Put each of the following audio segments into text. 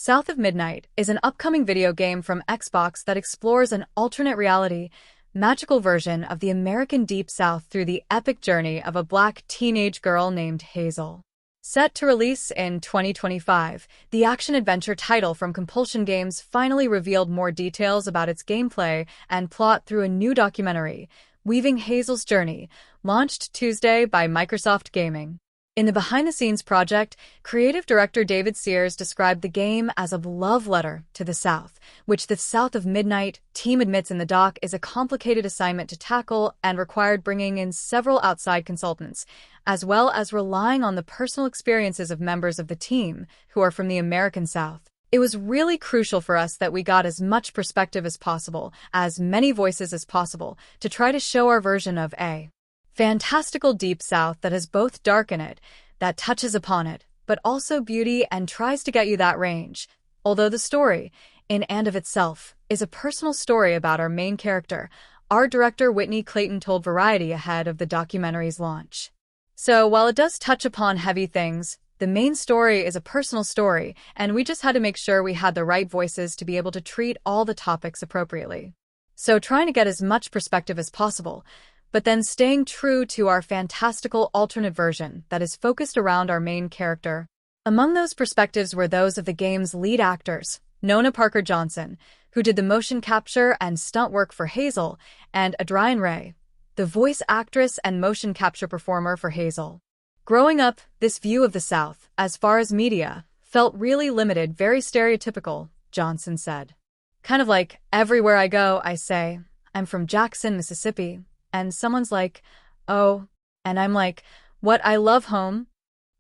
South of Midnight is an upcoming video game from Xbox that explores an alternate reality, magical version of the American Deep South through the epic journey of a black teenage girl named Hazel. Set to release in 2025, the action-adventure title from Compulsion Games finally revealed more details about its gameplay and plot through a new documentary, Weaving Hazel's Journey, launched Tuesday by Microsoft Gaming. In the behind-the-scenes project, creative director David Sears described the game as a love letter to the South, which the South of Midnight team admits in the doc is a complicated assignment to tackle and required bringing in several outside consultants, as well as relying on the personal experiences of members of the team who are from the American South. It was really crucial for us that we got as much perspective as possible, as many voices as possible, to try to show our version of a fantastical Deep South that has both dark in it, that touches upon it, but also beauty and tries to get you that range. Although the story, in and of itself, is a personal story about our main character, art director Whitney Clayton told Variety ahead of the documentary's launch. So while it does touch upon heavy things, the main story is a personal story, and we just had to make sure we had the right voices to be able to treat all the topics appropriately. So trying to get as much perspective as possible, but then staying true to our fantastical alternate version that is focused around our main character. Among those perspectives were those of the game's lead actors, Nona Parker-Johnson, who did the motion capture and stunt work for Hazel, and Adrian Ray, the voice actress and motion capture performer for Hazel. Growing up, this view of the South, as far as media, felt really limited, very stereotypical, Johnson said. Kind of like, everywhere I go, I say, I'm from Jackson, Mississippi. And someone's like, oh, and I'm like, what, I love home.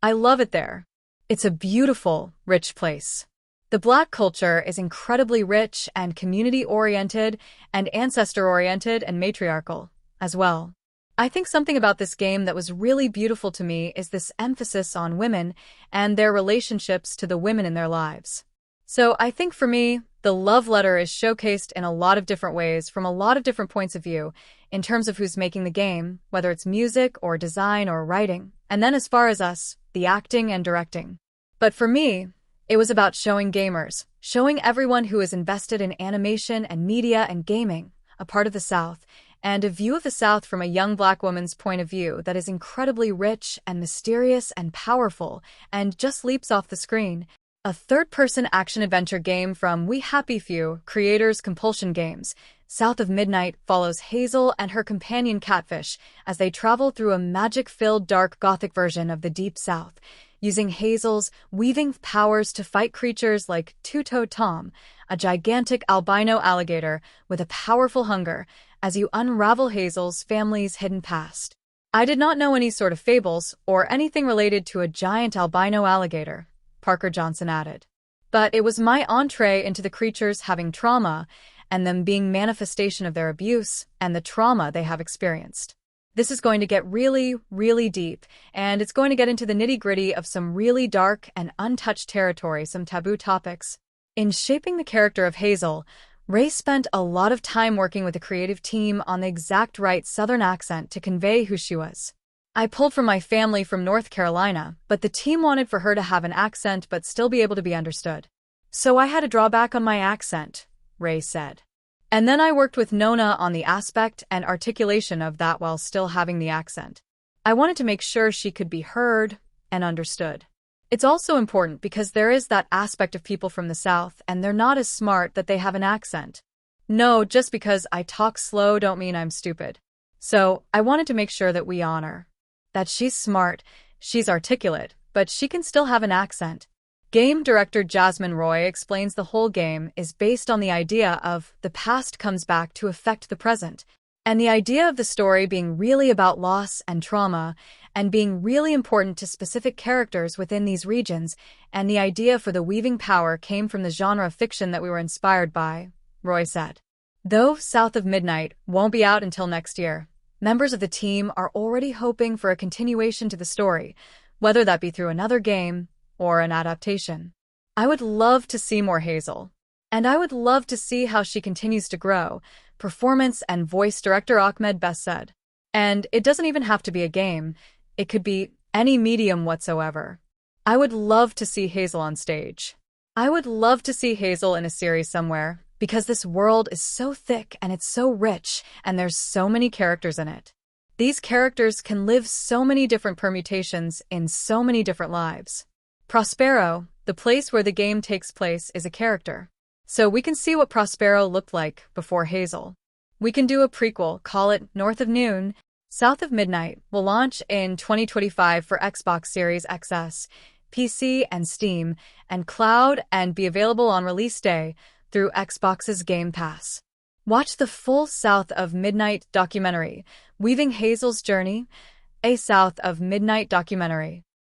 I love it there. It's a beautiful, rich place. The Black culture is incredibly rich and community-oriented and ancestor-oriented and matriarchal as well. I think something about this game that was really beautiful to me is this emphasis on women and their relationships to the women in their lives. So I think for me, the love letter is showcased in a lot of different ways from a lot of different points of view in terms of who's making the game, whether it's music or design or writing, and then as far as us, the acting and directing. But for me, it was about showing gamers, showing everyone who is invested in animation and media and gaming, a part of the South, and a view of the South from a young Black woman's point of view that is incredibly rich and mysterious and powerful and just leaps off the screen. A third-person action-adventure game from We Happy Few creators Compulsion Games, South of Midnight follows Hazel and her companion Catfish as they travel through a magic-filled dark Gothic version of the Deep South, using Hazel's weaving powers to fight creatures like Two-Toed Tom, a gigantic albino alligator with a powerful hunger, as you unravel Hazel's family's hidden past. I did not know any sort of fables or anything related to a giant albino alligator, Parker-Johnson added. But it was my entree into the creatures having trauma and them being manifestation of their abuse and the trauma they have experienced. This is going to get really, really deep, and it's going to get into the nitty-gritty of some really dark and untouched territory, some taboo topics. In shaping the character of Hazel, Ray spent a lot of time working with the creative team on the exact right Southern accent to convey who she was. I pulled from my family from North Carolina, but the team wanted for her to have an accent but still be able to be understood. So I had to draw back on my accent, Ray said. And then I worked with Nona on the aspect and articulation of that while still having the accent. I wanted to make sure she could be heard and understood. It's also important because there is that aspect of people from the South and they're not as smart that they have an accent. No, just because I talk slow don't mean I'm stupid. So I wanted to make sure that we honor that she's smart, she's articulate, but she can still have an accent. Game director Jasmine Roy explains the whole game is based on the idea of the past comes back to affect the present, and the idea of the story being really about loss and trauma, and being really important to specific characters within these regions, and the idea for the weaving power came from the genre of fiction that we were inspired by, Roy said. Though South of Midnight won't be out until next year, members of the team are already hoping for a continuation to the story, whether that be through another game or an adaptation. I would love to see more Hazel, and I would love to see how she continues to grow, performance and voice director Ahmed Best said. And it doesn't even have to be a game, it could be any medium whatsoever. I would love to see Hazel on stage. I would love to see Hazel in a series somewhere, because this world is so thick and it's so rich, and there's so many characters in it. These characters can live so many different permutations in so many different lives. Prospero, the place where the game takes place, is a character. So we can see what Prospero looked like before Hazel. We can do a prequel, call it North of Noon. South of Midnight will launch in 2025 for Xbox Series XS, PC and Steam, and Cloud, and be available on release day through Xbox's Game Pass. Watch the full South of Midnight documentary, Weaving Hazel's Journey, a South of Midnight documentary.